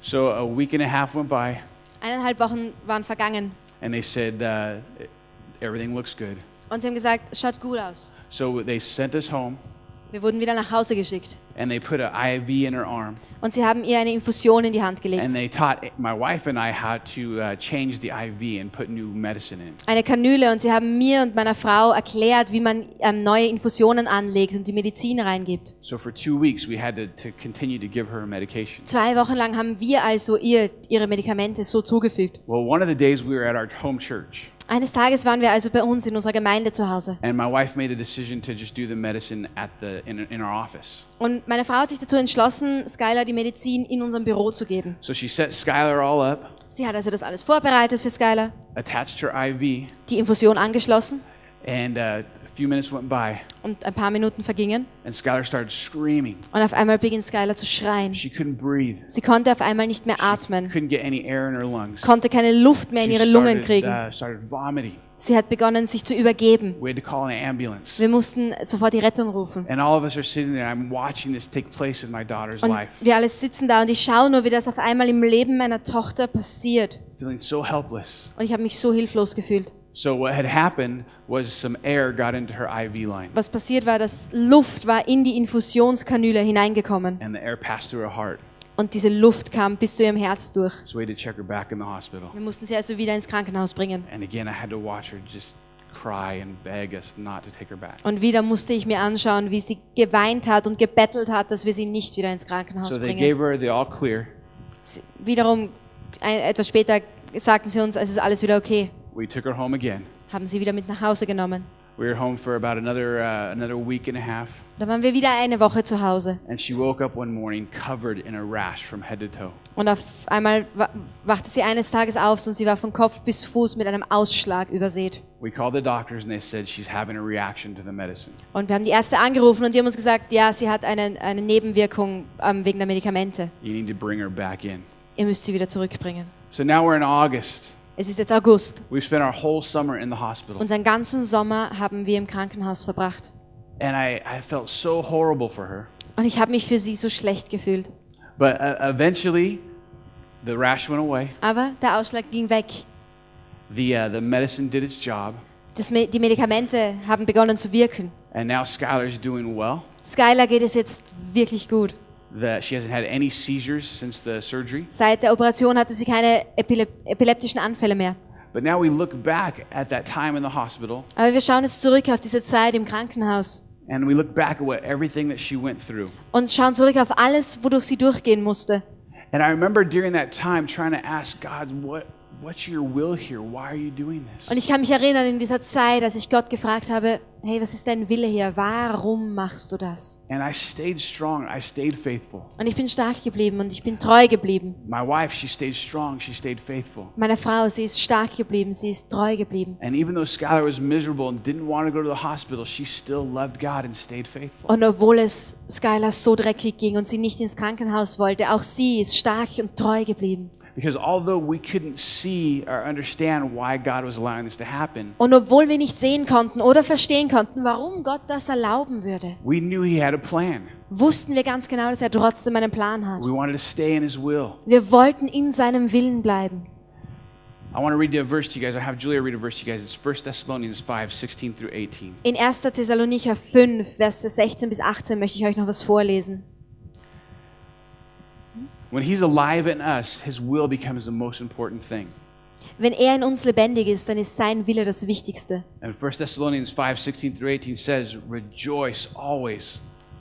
So a week and a half went by, 1,5 Wochen waren vergangen. and they said, everything looks good. Und sie haben gesagt, es schaut gut aus. So they sent us home, Wir wurden wieder nach Hause geschickt. and they put an IV in her arm, Und sie haben ihr eine Infusion in die Hand and gelegt. they taught my wife and I how to change the IV and put new medicine in. Eine Kanüle. Und sie haben mir und meiner Frau erklärt, wie man neue Infusionen anlegt und die Medizin reingibt. So for 2 weeks, we had to continue to give her medication. 2 Wochen lang haben wir also ihre Medikamente so zugefügt. Well, one of the days we were at our home church, Eines Tages waren wir also bei uns in unserer Gemeinde zu Hause. and my wife made the decision to just do the medicine in our office. Und meine Frau hat sich dazu entschlossen, Skylar die Medizin in unserem Büro zu geben. So she set Skylar all up, Sie hat also das alles vorbereitet für Skylar, attached her IV, die Infusion angeschlossen and a few minutes went by, und ein paar Minuten vergingen. and Skylar started screaming. Und auf einmal beginnt Skylar zu schreien. She couldn't breathe. Sie konnte auf einmal nicht mehr atmen, Couldn't get any air in her lungs. konnte keine Luft mehr in ihre Lungen kriegen. Started vomiting. Sie hat begonnen, sich zu übergeben. We had to call an ambulance. Wir mussten sofort die Rettung rufen. And all of us are sitting there. I'm watching this take place in my daughter's Und life, wir alle sitzen da und ich schaue nur, wie das auf einmal im Leben meiner Tochter passiert. feeling so helpless. Und ich habe mich so hilflos gefühlt. So what had happened was some air got into her IV line, Was passiert war, dass Luft war in die Infusionskanüle hineingekommen. and the air passed through her heart. Und diese Luft kam bis zu ihrem Herz durch. So we had to check her back in the hospital. Wir mussten sie also wieder ins Krankenhaus bringen. And again, I had to watch her just cry and beg us not to take her back. Und wieder musste ich mir anschauen, wie sie geweint hat und gebettelt hat, dass wir sie nicht wieder ins Krankenhaus So they bringen. gave her the all clear. Wiederum, etwas später sagten sie uns, es ist alles wieder okay. We took her home again. Haben sie wieder mit nach Hause genommen. We were home for about another week and a half. Da waren wir wieder eine Woche zu Hause. And she woke up one morning covered in a rash from head to toe. Und auf einmal wachte sie eines Tages auf und sie war von Kopf bis Fuß mit einem Ausschlag übersät. We called the doctors and they said she's having a reaction to the medicine. Und wir haben die Ärzte angerufen und die haben uns gesagt, ja, sie hat eine Nebenwirkung wegen der Medikamente. You need to bring her back in. Ihr müsst sie wieder zurückbringen. So now we're in August. Es ist jetzt August. We've spent our whole summer in the hospital. Unseren ganzen Sommer haben wir im Krankenhaus verbracht. And I felt so horrible for her. Und ich habe mich für sie so schlecht gefühlt. But eventually, the rash went away. Aber der Ausschlag ging weg. The medicine did its job. Die Medikamente haben begonnen zu wirken. And now Skylar's doing well. Skylar geht es jetzt wirklich gut. She hasn't had any seizures since the surgery. Seit der Operation hatte sie keine epileptischen Anfälle mehr. But now we look back at that time in the hospital, Aber wir schauen jetzt zurück auf diese Zeit im Krankenhaus and we look back at everything that she went through. und schauen zurück auf alles, wodurch sie durchgehen musste. And I remember during that time trying to ask God, what's your will here? Why are you doing this? Und ich kann mich erinnern in dieser Zeit, als ich Gott gefragt habe, hey, was ist dein Wille hier? Warum machst du das? And I stayed strong. I stayed faithful. Und ich bin stark geblieben und ich bin treu geblieben. My wife, she stayed strong. She stayed faithful. Meine Frau, sie ist stark geblieben, sie ist treu geblieben. And even though Skylar was miserable and didn't want to go to the hospital, she still loved God and stayed faithful. Und obwohl es Skylar so dreckig ging und sie nicht ins Krankenhaus wollte, auch sie ist stark und treu geblieben. Because although we couldn't see or understand why God was allowing this to happen, Und obwohl wir nicht sehen konnten oder verstehen konnten, warum Gott das erlauben würde, we knew He had a plan. wussten wir ganz genau, dass er trotzdem einen Plan hat. We wanted to stay in His will. Wir wollten in seinem Willen bleiben. I want to read a verse to you guys. I have Julia read a verse to you guys. It's 1 Thessalonians 5, 16 through 18. In 1. Thessalonicher 5, Verse 16 bis 18 möchte ich euch noch was vorlesen. When He's alive in us, His will becomes the most important thing. Wenn er in uns lebendig ist, dann ist sein Wille das Wichtigste. And 1 Thessalonians 5, 16 through 18 says, rejoice always.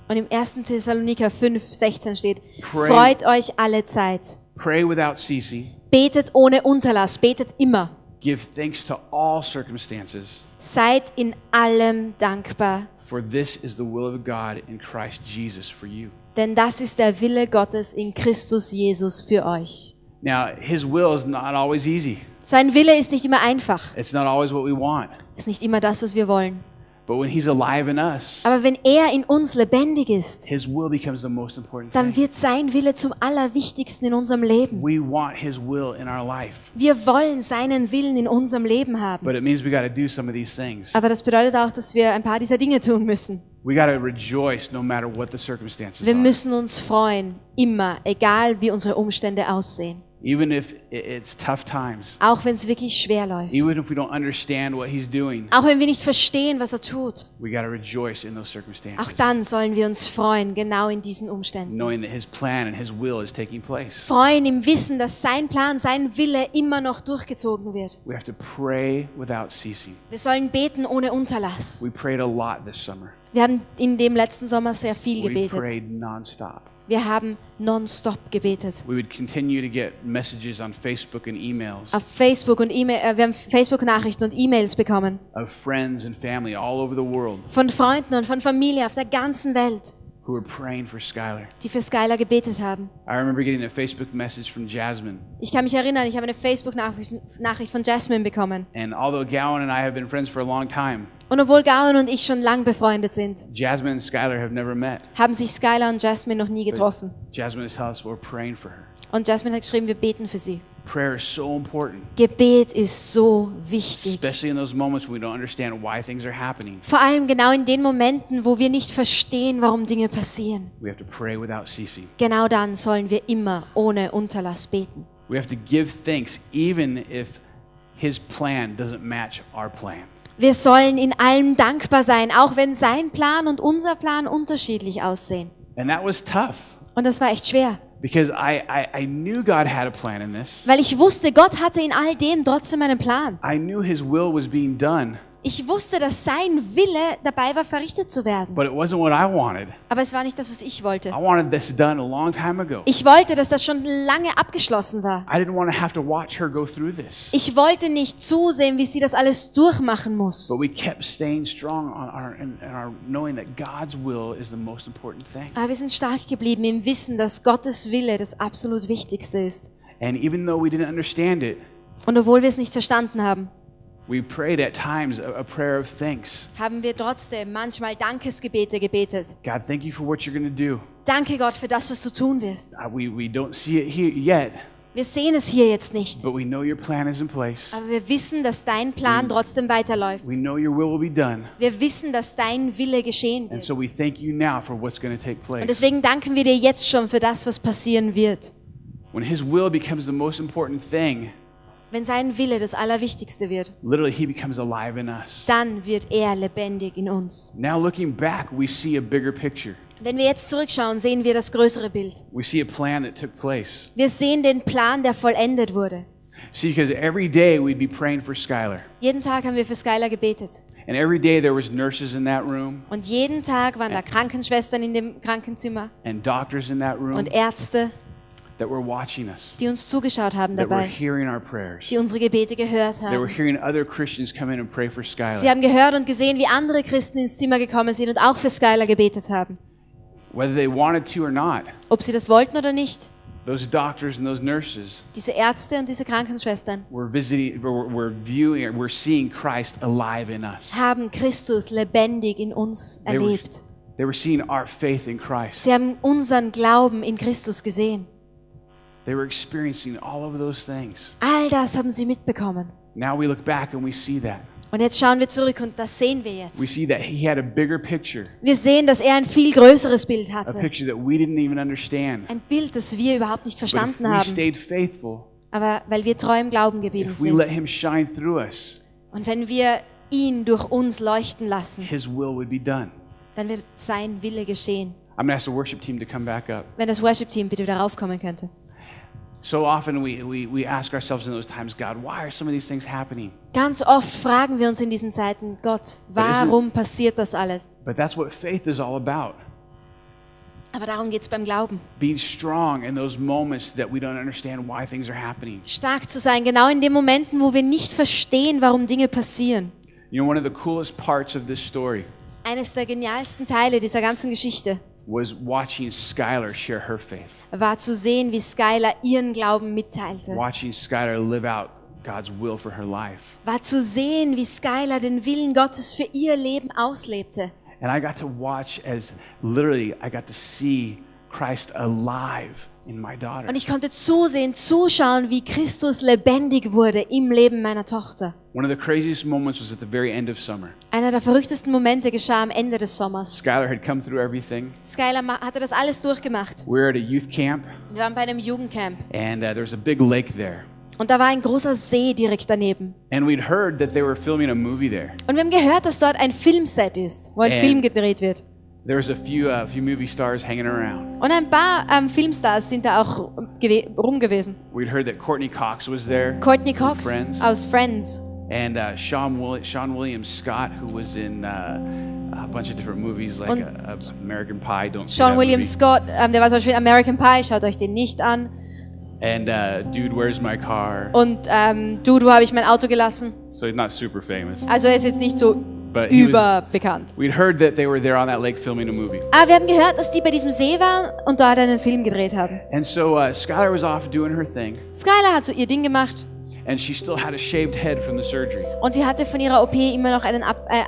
Und im 1. Thessalonicher 5, 16 steht, Pray. freut euch alle Zeit. Pray without ceasing. Betet ohne Unterlass, betet immer. Give thanks to all circumstances. Seid in allem dankbar, For this is the will of God in Christ Jesus for you. denn das ist der Wille Gottes in Christus Jesus für euch. Now, His will is not always easy. Sein Wille ist nicht immer einfach, It's not always what we want. ist nicht immer das, was wir wollen. But when he's alive in us, Aber wenn er in uns lebendig ist, his will becomes the most important dann thing. wird sein Wille zum Allerwichtigsten in unserem Leben. We want his will in our life. Wir wollen seinen Willen in unserem Leben haben. But it means we got to do some of these things. Aber das bedeutet auch, dass wir ein paar dieser Dinge tun müssen. We got to rejoice no matter what the circumstances Wir are. müssen uns freuen, immer, egal wie unsere Umstände aussehen. Even if it's tough times. Auch wenn es wirklich schwer läuft. Even if we don't understand what he's doing. Auch wenn wir nicht verstehen, was er tut. We got to rejoice in those circumstances. Auch dann sollen wir uns freuen, genau in diesen Umständen. Knowing that his plan and his will is taking place. Freuen im Wissen, dass sein Plan, sein Wille immer noch durchgezogen wird. We have to pray without ceasing. Wir sollen beten ohne Unterlass. We prayed a lot this summer. Wir haben in dem letzten Sommer sehr viel We gebetet. prayed nonstop. Wir haben nonstop gebetet. We would continue to get messages on Facebook and emails Auf Facebook und wir haben Facebook-Nachrichten und E-Mails bekommen. of friends and family all over the world Von Freunden und von Familie auf der ganzen Welt, who were praying for Skylar. die für Skylar gebetet haben. I remember getting a Facebook message from Jasmine. Ich kann mich erinnern, ich habe eine Facebook-Nachricht von Jasmine bekommen. And although Gowan and I have been friends for a long time, Und obwohl Gowan und ich schon lang befreundet sind, Jasmine and Skylar have never met. haben sich Skylar und Jasmine noch nie getroffen. Jasmine is telling us we're praying for her. Und Jasmine hat geschrieben, wir beten für sie. Prayer is so important, Gebet ist so wichtig. especially in those moments when we don't understand why things are happening. Vor allem genau in den Momenten, wo wir nicht verstehen, warum Dinge passieren. We have to pray without ceasing. Genau dann sollen wir immer ohne Unterlass beten. We have to give thanks even if his plan doesn't match our plan. Wir sollen in allem dankbar sein, auch wenn sein Plan und unser Plan unterschiedlich aussehen. And that was tough Und das war echt schwer, because I knew God had a plan in this. weil ich wusste, Gott hatte in all dem trotzdem einen Plan. I knew his will was being done, Ich wusste, dass sein Wille dabei war, verrichtet zu werden. but it wasn't what I wanted. Aber es war nicht das, was ich wollte. I wanted this done a long time ago. Ich wollte, dass das schon lange abgeschlossen war. I didn't want to have to watch her go through this. Ich wollte nicht zusehen, wie sie das alles durchmachen muss. But we kept staying strong on our knowing that God's will is the most important thing. Aber wir sind stark geblieben im Wissen, dass Gottes Wille das absolut Wichtigste ist. And even though we didn't understand it, Und obwohl wir es nicht verstanden haben, we prayed at times a prayer of thanks. haben wir trotzdem manchmal Dankesgebete gebetet. God, thank you for what you're going to do. Danke Gott für das, was du tun wirst. We don't see it here yet, Wir sehen es hier jetzt nicht, but we know your plan is in place. aber wir wissen, dass dein Plan trotzdem weiterläuft. We know your will be done. Wir wissen, dass dein Wille geschehen And wird. so we thank you now for what's going to take Und place. deswegen danken wir dir jetzt schon für das, was passieren wird. When his will becomes the most important thing, Wenn sein Wille das Allerwichtigste wird, literally he becomes alive in us. dann wird er lebendig in uns. Now looking back, we see a bigger picture. Wenn wir jetzt zurückschauen, sehen wir das größere Bild. We see a plan that took place. Wir sehen den Plan, der vollendet wurde. See, because every day we'd be praying for Skylar. Jeden Tag haben wir für Skylar gebetet. And every day there was nurses in that room Und jeden Tag waren da Krankenschwestern in dem Krankenzimmer and doctors in that room und Ärzte, that were watching us, die uns zugeschaut haben that were dabei, hearing our prayers. die unsere Gebete gehört They were haben. hearing other Christians come in and pray for Sie Skylar. haben gehört und gesehen, wie andere Christen ins Zimmer gekommen sind und auch für Skylar gebetet haben. Whether they wanted to or not, Ob sie das wollten oder nicht, those doctors and those nurses diese Ärzte und diese Krankenschwestern were visiting, were viewing, were seeing Christ alive in us. haben Christus lebendig in uns They were, erlebt. they were seeing our faith in Christ. Sie haben unseren Glauben in Christus gesehen. They were experiencing all of those things. All das haben sie mitbekommen. Now we look back and we see that. Und jetzt schauen wir zurück und das sehen wir We jetzt. see that he had a bigger picture, Wir sehen, dass er ein viel größeres Bild a hatte. picture that we didn't even understand. Ein Bild, das wir überhaupt nicht But if verstanden we haben. stayed faithful, Aber weil wir treu im Glauben geblieben if we sind. let him shine through us, Und wenn wir ihn durch uns leuchten lassen, his will would be done. dann wird sein Wille geschehen. I'm going to ask the worship team to come back up. Wenn das Worship-Team bitte wieder raufkommen könnte. So often we ask ourselves in those times, God, why are some of these things happening? Ganz oft fragen wir uns in diesen Zeiten, Gott, warum passiert das alles? But that's what faith is all about. Aber darum geht es beim Glauben. Being strong in those moments that we don't understand why things are happening. Stark zu sein, genau in den Momenten, wo wir nicht verstehen, warum Dinge passieren. You know, one of the coolest parts of this story Eines der genialsten Teile dieser ganzen Geschichte was watching Skylar share her faith. war zu sehen, wie Skylar ihren Glauben mitteilte. Watching Skylar live out God's will for her life. war zu sehen, wie Skylar den Willen Gottes für ihr Leben auslebte. And I got to watch as literally I got to see Christ alive in my daughter. Und ich konnte zuschauen, wie Christus lebendig wurde im Leben meiner Tochter. One of the craziest moments was at the very end of summer. Einer der verrücktesten Momente geschah am Ende des Sommers. Skylar had come through everything. Skylar hatte das alles durchgemacht. We were at a youth camp, Wir waren bei einem Jugendcamp. and there was a big lake there. Und da war ein großer See direkt daneben. And we'd heard that they were filming a movie there. Und wir haben gehört, dass dort ein Filmset ist, wo ein Film gedreht wird. There was a few movie stars hanging around. Und ein paar Filmstars sind da auch rum gewesen. We'd heard that Courtney Cox was there. Courtney from Cox Friends. aus Friends. And Sean William Scott, who was in a bunch of different movies like Und American Pie. Don't see Sean that William movie. Scott, der war zum Beispiel in American Pie, schaut euch den nicht an. And Dude, Where's My Car? Und Dude, wo habe ich mein Auto gelassen? So he's not super famous. Also er ist jetzt nicht so But he was, überbekannt. we'd heard that they were there on that lake filming a movie. Aber wir haben gehört, dass die bei diesem See waren und dort einen Film gedreht haben. And so Skylar was off doing her thing. Skylar hat so ihr Ding gemacht And she still had a shaved head from the surgery. und sie hatte von ihrer OP immer noch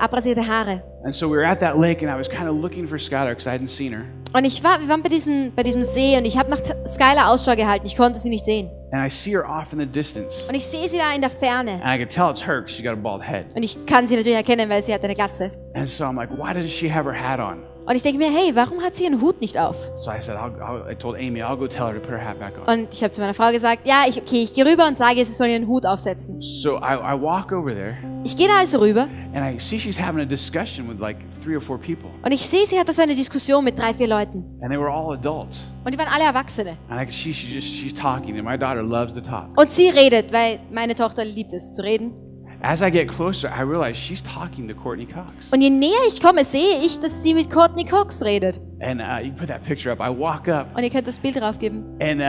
abrasierte Haare. And so we were at that lake, and I was kind of looking for Skylar because I hadn't seen her. Und wir waren bei diesem See und ich habe nach Skylar Ausschau gehalten. Ich konnte sie nicht sehen. And I see her off in the distance. Und ich sehe sie da in der Ferne. And I could tell it's her because she's got a bald head. Und ich kann sie natürlich erkennen, weil sie hat eine Glatze. And so I'm like, why doesn't she have her hat on? Und ich denke mir, hey, warum hat sie ihren Hut nicht auf? So I said, I told Amy, I'll go tell her to put her hat back on. Und ich habe zu meiner Frau gesagt, ja, ich gehe rüber und sage ihr, sie soll ihren Hut aufsetzen. So I walk over there, Ich gehe da also rüber and I see she's having a discussion with like 3 or 4 people. und ich sehe, sie hat da so eine Diskussion mit 3, 4 Leuten. And they were all adults. Und die waren alle Erwachsene. And I could see she's talking, and my daughter loves to talk. Und sie redet, weil meine Tochter liebt es zu reden. As I get closer, I realize she's talking to Courtney Cox. Und je näher ich komme, sehe ich, dass sie mit Courtney Cox redet. And you can put that picture up. I walk up, Und ihr könnt das Bild draufgeben. and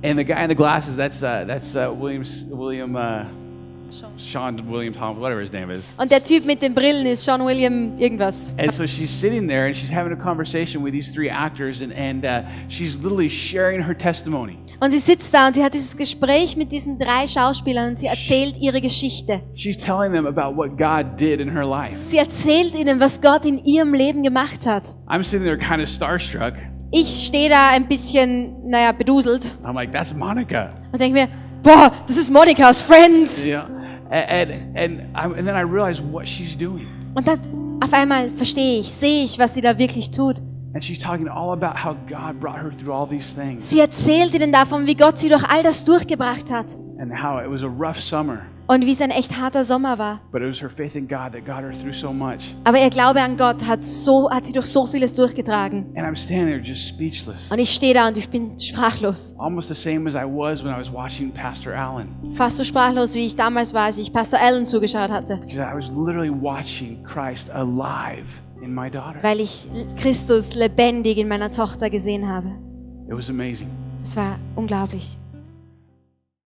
the guy in the glasses, that's Sean William Thomas, whatever his name is. Und der Typ mit den Brillen ist Sean William irgendwas. And so she's sitting there, and she's having a conversation with these 3 actors, and she's literally sharing her testimony. Und sie sitzt da und sie hat dieses Gespräch mit diesen 3 Schauspielern und sie erzählt ihre Geschichte. She's telling them about what God did in her life. Sie erzählt ihnen, was Gott in ihrem Leben gemacht hat. I'm sitting there kind of starstruck. Ich stehe da ein bisschen, beduselt I'm like, that's Monica. und denke mir, boah, das ist Monica aus Friends. Yeah. And then I realize what she's doing. Und dann auf einmal sehe ich, was sie da wirklich tut. And she's talking all about how God brought her through all these things. Sie erzählt ihnen davon, wie Gott sie durch all das durchgebracht hat. And how it was a rough summer. Und wie es ein echt harter Sommer war. But it was her faith in God that got her through so much. Aber ihr Glaube an Gott hat sie durch so vieles durchgetragen. And I'm standing there just speechless. Und ich stehe da und ich bin sprachlos. Almost the same as I was when I was watching Pastor Allen. Fast so sprachlos, wie ich damals war, als ich Pastor Allen zugeschaut hatte. Because I was literally watching Christ alive in my daughter. Weil ich Christus lebendig in meiner Tochter gesehen habe. It was amazing. Es war unglaublich.